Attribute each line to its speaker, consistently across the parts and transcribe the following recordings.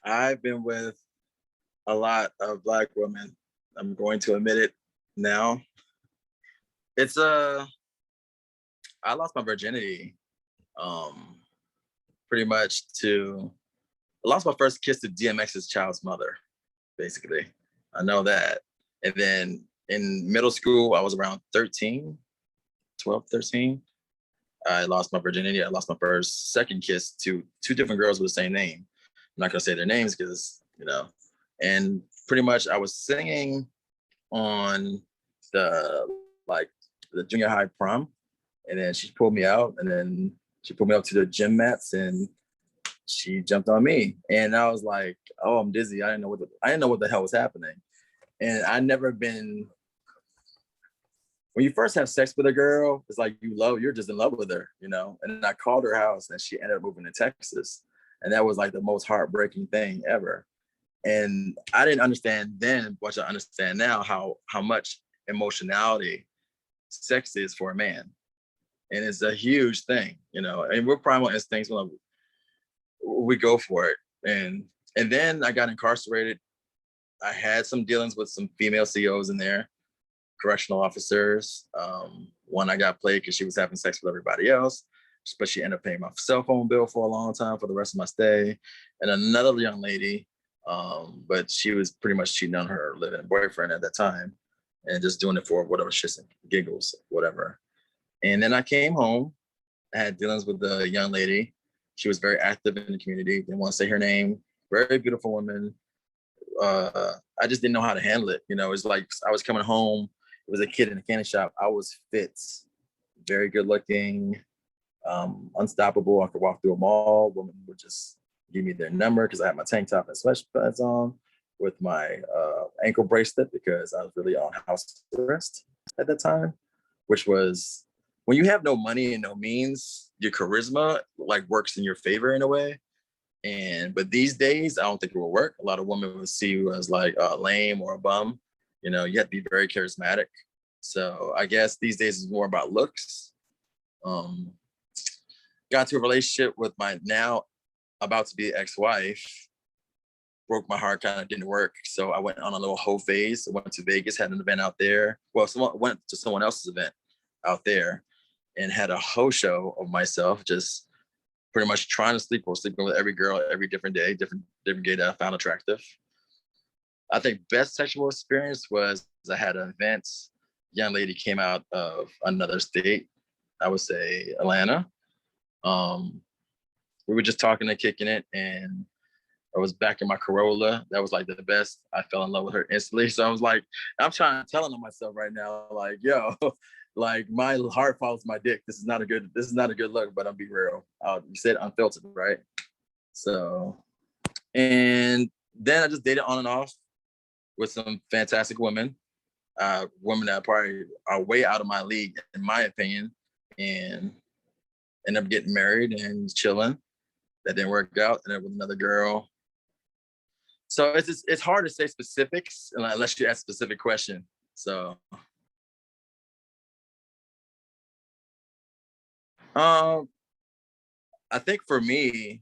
Speaker 1: I've been with a lot of Black women. I'm going to admit it now. It's I lost my virginity um pretty much to I lost my first kiss to DMX's child's mother, basically. I know that. And then in middle school, I was around 13, 12, 13. I lost my virginity. I lost my second kiss to two different girls with the same name. I'm not gonna say their names because, and pretty much I was singing on the like the junior high prom, and then she pulled me out, and then she pulled me up to the gym mats, and she jumped on me, and I was like, "Oh, I'm dizzy." I didn't know what the hell was happening, and I never been. When you first have sex with a girl, it's like you're just in love with her, And I called her house, and she ended up moving to Texas, and that was like the most heartbreaking thing ever. And I didn't understand then what I understand now, how much emotionality sex is for a man, and it's a huge thing, And we're primal instincts when we go for it, and then I got incarcerated. I had some dealings with some female COs in there, correctional officers. One I got played because she was having sex with everybody else, but she ended up paying my cell phone bill for a long time for the rest of my stay. And another young lady, but she was pretty much cheating on her living boyfriend at that time and just doing it for whatever shits and giggles, whatever. And then I came home. I had dealings with a young lady. She was very active in the community. Didn't want to say her name. Very beautiful woman. I just didn't know how to handle it. It's like I was coming home. It was a kid in a candy shop. I was fit, very good looking, unstoppable. I could walk through a mall. Women would just give me their number because I had my tank top and sweatpants on with my ankle bracelet because I was really on house arrest at that time, which was when you have no money and no means, your charisma like works in your favor in a way. But these days, I don't think it will work. A lot of women would see you as like lame or a bum. You have to be very charismatic. So I guess these days is more about looks. Got into a relationship with my now about to be ex-wife. Broke my heart, kind of didn't work. So I went on a little hoe phase. I went to Vegas, had an event out there. Well, went to someone else's event out there and had a hoe show of myself, just pretty much trying to sleep or sleeping with every girl every different day, different gay that I found attractive. I think best sexual experience was I had an event. Young lady came out of another state. I would say Atlanta. We were just talking and kicking it, and I was back in my Corolla. That was like the best. I fell in love with her instantly. So I was like, I'm trying to tell on myself right now, like, yo, like my heart follows my dick. This is not a good look, but I'll be real. You said unfiltered, right? So, and then I just dated on and off with some fantastic women, women that probably are way out of my league, in my opinion, and end up getting married and chilling. That didn't work out. And then with another girl. So it's hard to say specifics unless you ask a specific question. So, I think for me,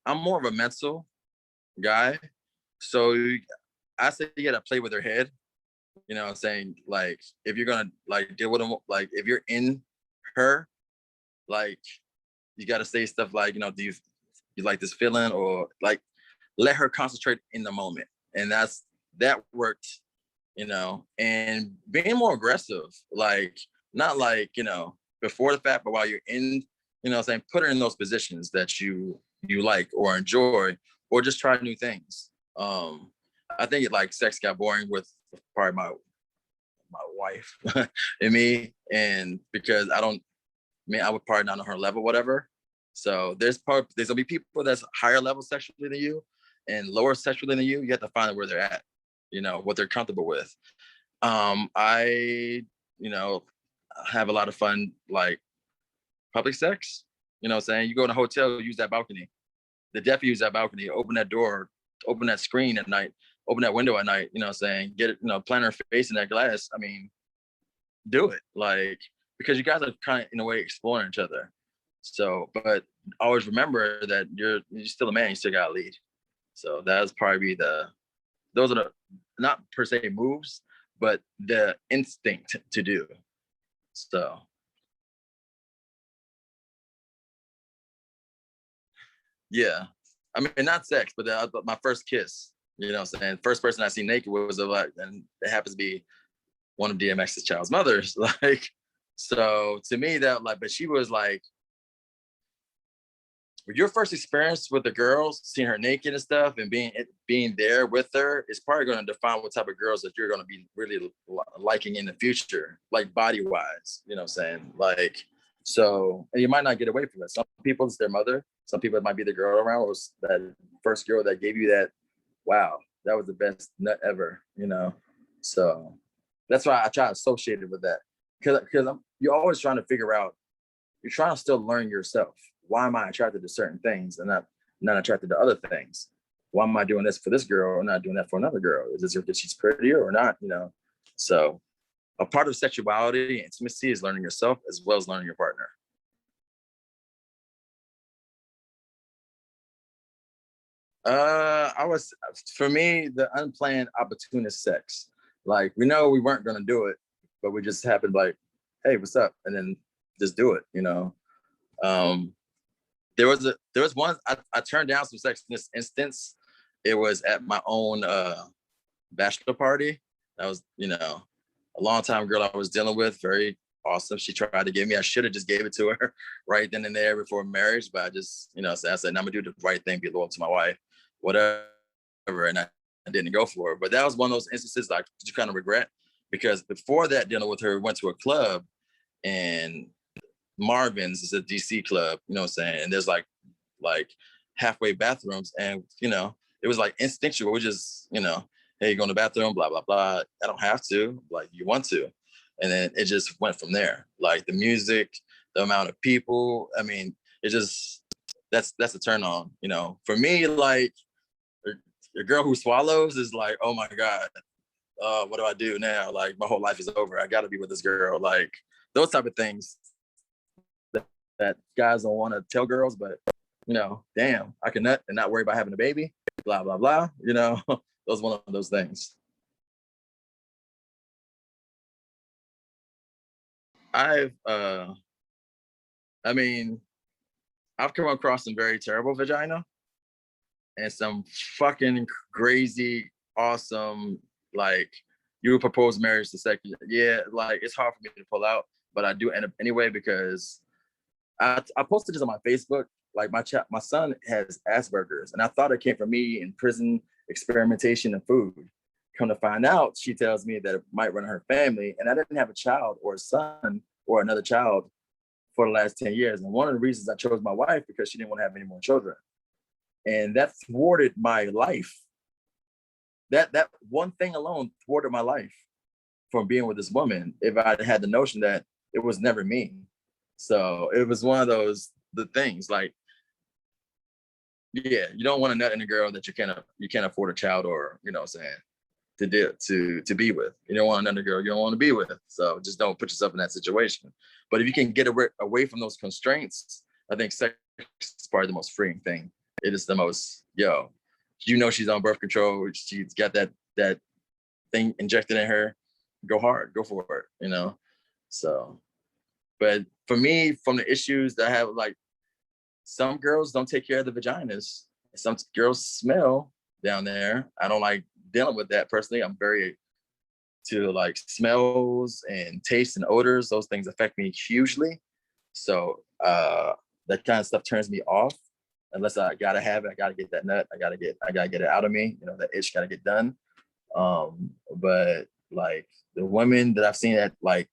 Speaker 1: I'm more of a mental guy. So I say you gotta play with her head. You know what I'm saying? Like, if you're gonna like deal with them, like if you're in her, like you gotta say stuff like, do you like this feeling, or like let her concentrate in the moment. And that worked, and being more aggressive, like not like, before the fact, but while you're in, saying, put her in those positions that you like or enjoy, or just try new things. I think like sex got boring with probably my wife and me, and because I would probably not on her level, whatever. So there's gonna be people that's higher level sexually than you and lower sexually than you. You have to find where they're at, what they're comfortable with. I, have a lot of fun, like public sex. You know what I'm saying? You go in a hotel, use that balcony. The deaf use that balcony, open that door, open that screen at night, open that window at night, you know what I'm saying? Get it, plant her face in that glass. I mean, do it. Like, because you guys are kind of in a way exploring each other. So, but always remember that you're still a man, you still gotta lead. So that's probably those are the, not per se moves, but the instinct to do. So yeah, I mean, not sex, but my first kiss. You know what I'm saying? First person I see naked was a lot, and it happens to be one of DMX's child's mothers. Like, so to me, that like, but she was like, your first experience with the girls, seeing her naked and stuff, and being there with her is probably going to define what type of girls that you're going to be really liking in the future, like body wise. You know what I'm saying? Like, so, and you might not get away from it. Some people it's their mother. Some people it might be the girl around, or that first girl that gave you that. Wow, that was the best nut ever. You know, so that's why I try to associate it with that, because you're always trying to figure out, you're trying to still learn yourself. Why am I attracted to certain things and not attracted to other things? Why am I doing this for this girl or not doing that for another girl? Is this because she's prettier or not? You know, so a part of sexuality and intimacy is learning yourself as well as learning your partner. I was, for me, the unplanned opportunist sex. Like, we know we weren't gonna do it, but we just happened like, hey, what's up? And then just do it, you know. Um, there was one I turned down some sex in this instance. It was at my own bachelor party. That was, you know, a long time girl I was dealing with, very awesome. She tried to give me, I should have just gave it to her right then and there before marriage, but I just, you know, so I said, I'm gonna do the right thing, be loyal to my wife, whatever. And I didn't go for it. But that was one of those instances like you kind of regret, because before that dealing with her, we went to a club, and Marvin's is a DC club, you know what I'm saying? And there's like halfway bathrooms, and you know, it was like instinctual. We just, you know, hey, you go in the bathroom, blah, blah, blah. I don't have to, like you want to. And then it just went from there. Like the music, the amount of people. I mean, it just that's a turn on, you know. For me, like your girl who swallows is like, oh my God, what do I do now? Like my whole life is over. I gotta be with this girl. Like those type of things that guys don't want to tell girls, but you know, damn, I can nut and not worry about having a baby, blah, blah, blah. You know, those one of those things. I've I mean, I've come across some very terrible vagina and some fucking crazy, awesome, like you would propose marriage the second. Yeah, like it's hard for me to pull out, but I do end up anyway because I posted this on my Facebook. Like my son has Asperger's, and I thought it came from me in prison experimentation and food. Come to find out, she tells me that it might run in her family, and I didn't have a child or a son or another child for the last 10 years. And one of the reasons I chose my wife because she didn't want to have any more children, and that thwarted my life. That one thing alone thwarted my life from being with this woman. If I had the notion that it was never me, so it was one of those the things like, yeah, you don't want to nut in a girl that you can't afford a child or, you know what I'm saying, to be with. You don't want another girl you don't want to be with. So just don't put yourself in that situation. But if you can get away from those constraints, I think sex is probably the most freeing thing. It is the most, you know, she's on birth control. She's got that thing injected in her. Go hard, go for it, you know? So, but for me, from the issues that I have, like some girls don't take care of the vaginas. Some girls smell down there. I don't like dealing with that personally. I'm very to like smells and tastes and odors. Those things affect me hugely. So that kind of stuff turns me off. Unless I gotta have it, I gotta get that nut. I gotta get it out of me. You know, that itch gotta get done. But like the women that I've seen that like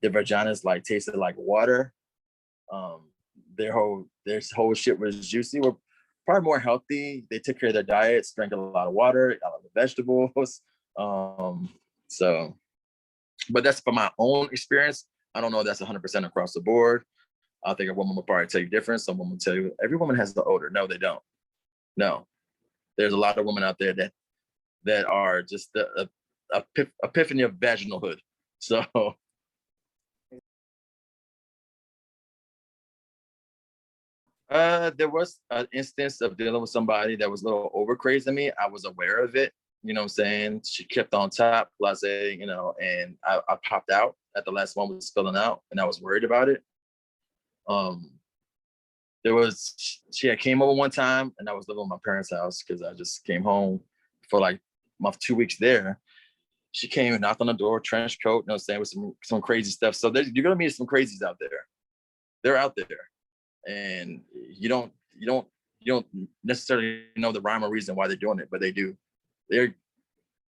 Speaker 1: their vaginas like tasted like water. Um, their whole shit was juicy. Were probably more healthy. They took care of their diets, drank a lot of water, a lot of vegetables. So, but that's from my own experience. I don't know if that's 100% across the board. I think a woman will probably tell you different. Some women will tell you every woman has the odor. No, they don't. No, there's a lot of women out there that are just the epiphany of vaginalhood. So There was an instance of dealing with somebody that was a little over crazy to me. I was aware of it. You know what I'm saying? She kept on top, blase, you know, and I popped out at the last one was spilling out, and I was worried about it. Um, there was she had came over one time, and I was living with my parents' house because I just came home for like my 2 weeks there. She came and knocked on the door, trench coat, you know what I'm saying, with some crazy stuff. So you're gonna meet some crazies out there. They're out there, and you don't necessarily know the rhyme or reason why they're doing it, but they do. They're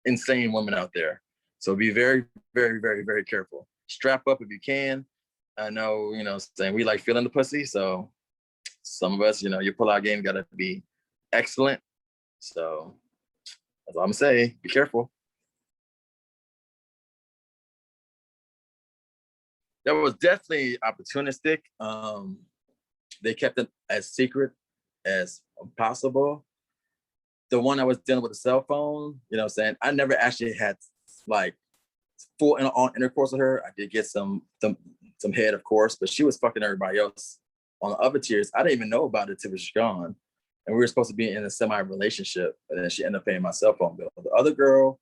Speaker 1: insane women out there. So be very, very, very, very careful. Strap up if you can. I know, you know, saying we like feeling the pussy. So some of us, you know, your pull-out game got to be excellent. So that's all I'm saying. Be careful. That was definitely opportunistic. They kept it as secret as possible. The one I was dealing with the cell phone, you know what I'm saying? I never actually had like full on intercourse with her. I did get some head, of course, but she was fucking everybody else on the other tiers. I didn't even know about it till it was gone. And we were supposed to be in a semi-relationship, and then she ended up paying my cell phone bill. The other girl,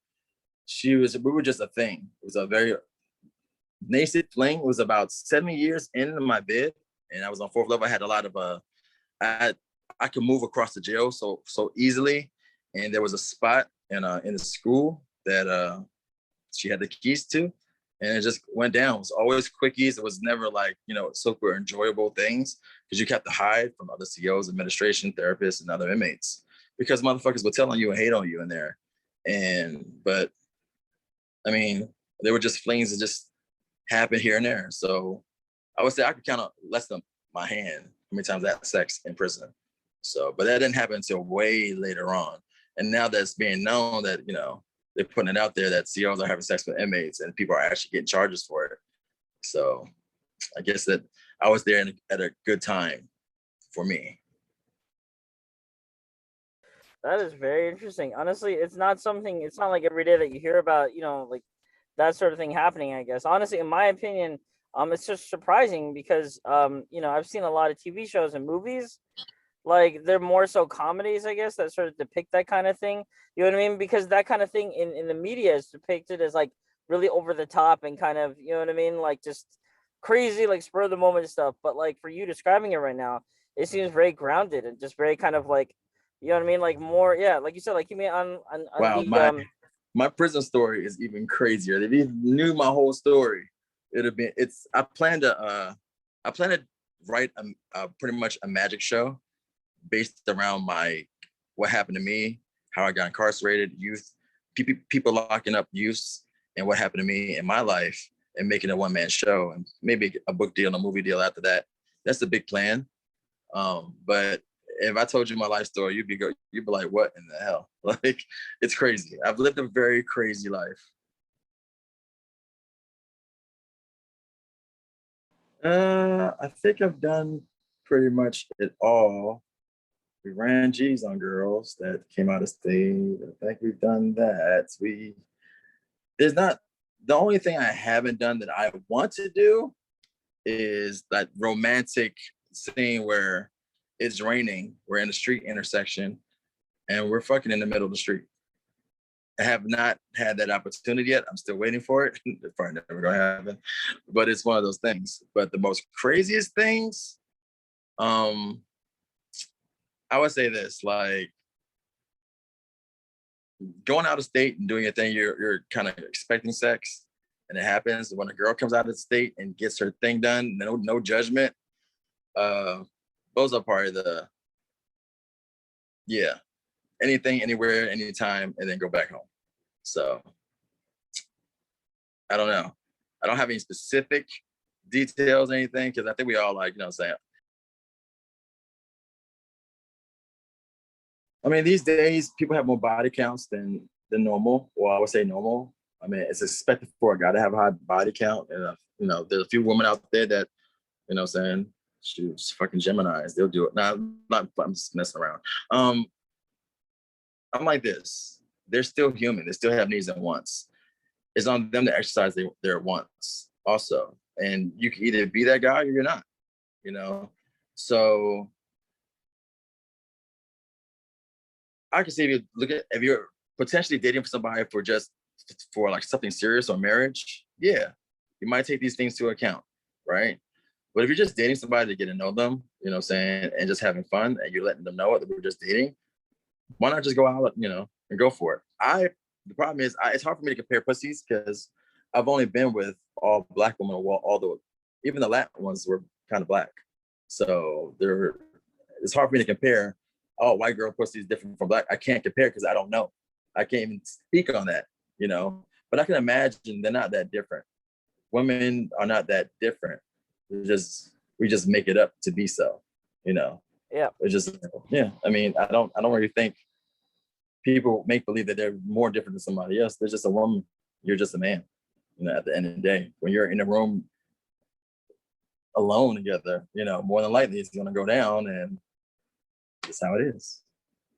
Speaker 1: we were just a thing. It was a very nascent fling. It was about 7 years into my bed, and I was on fourth level. I had a lot of I could move across the jail so easily, and there was a spot in the school that she had the keys to, and it just went down. It was always quickies. It was never like, you know, super enjoyable things because you kept to hide from other COs, administration, therapists, and other inmates because motherfuckers would tell on you and hate on you in there. But I mean, they were just flings that just happened here and there. So I would say I could count on less than my hand how many times I had sex in prison. So, but that didn't happen until way later on. And now that's being known that, you know, they're putting it out there that COs are having sex with inmates and people are actually getting charges for it. So I guess that I was there at a good time for me.
Speaker 2: That is very interesting. Honestly, it's not like every day that you hear about, like that sort of thing happening, I guess. Honestly, in my opinion, it's just surprising because, I've seen a lot of TV shows and movies, like they're more so comedies, I guess, that sort of depict that kind of thing. You know what I mean? Because that kind of thing in the media is depicted as like really over the top and kind of, you know what I mean? Like just crazy, like spur of the moment stuff. But like for you describing it right now, it seems very grounded and just very kind of like, you know what I mean? Like more, yeah, like you said, like you mean on
Speaker 1: Wow,
Speaker 2: the
Speaker 1: my prison story is even crazier. If you knew my whole story, it'd have been. I plan to write pretty much a magic show based around what happened to me, how I got incarcerated, youth, people locking up youths, and what happened to me in my life, and making a one-man show, and maybe a book deal, and a movie deal after that. That's the big plan. But if I told you my life story, you'd be like, "What in the hell?" Like, it's crazy. I've lived a very crazy life. I think I've done pretty much it all. We ran G's on girls that came out of state. I think we've done that. There's not the only thing I haven't done that I want to do is that romantic scene where it's raining, we're in a street intersection, and we're fucking in the middle of the street. I have not had that opportunity yet. I'm still waiting for it. It's probably never gonna happen, but it's one of those things. But the most craziest things, um, I would say this: like going out of state and doing a thing, you're kind of expecting sex, and it happens. When a girl comes out of state and gets her thing done, no judgment. Uh, those are part of the yeah, anything, anywhere, anytime, and then go back home. So I don't know. I don't have any specific details or anything because I think we all like, you know what I'm saying. I mean, these days people have more body counts than normal. Well, I would say normal. I mean, it's expected for a guy to have a high body count, and there's a few women out there that, you know, what I'm saying, she's fucking Gemini's. They'll do it. Now, not I'm just messing around. I'm like this. They're still human. They still have needs and wants. It's on them to exercise their wants also. And you can either be that guy or you're not, you know? So I can say if you're potentially dating for somebody for like something serious or marriage, yeah, you might take these things to account, right? But if you're just dating somebody to get to know them, you know what I'm saying, and just having fun and you're letting them know that we're just dating, why not just go out, you know, and go for it? The problem is it's hard for me to compare pussies because I've only been with all black women, well, although even the Latin ones were kind of black. So it's hard for me to compare, oh, white girl pussy is different from black. I can't compare because I don't know. I can't even speak on that, you know. But I can imagine they're not that different. Women are not that different. We just make it up to be so, you know.
Speaker 2: Yeah.
Speaker 1: It's just, yeah. I mean, I don't really think people make believe that they're more different than somebody else. They're just a woman. You're just a man. You know, at the end of the day, when you're in a room alone together, you know, more than likely it's going to go down, and that's how it is.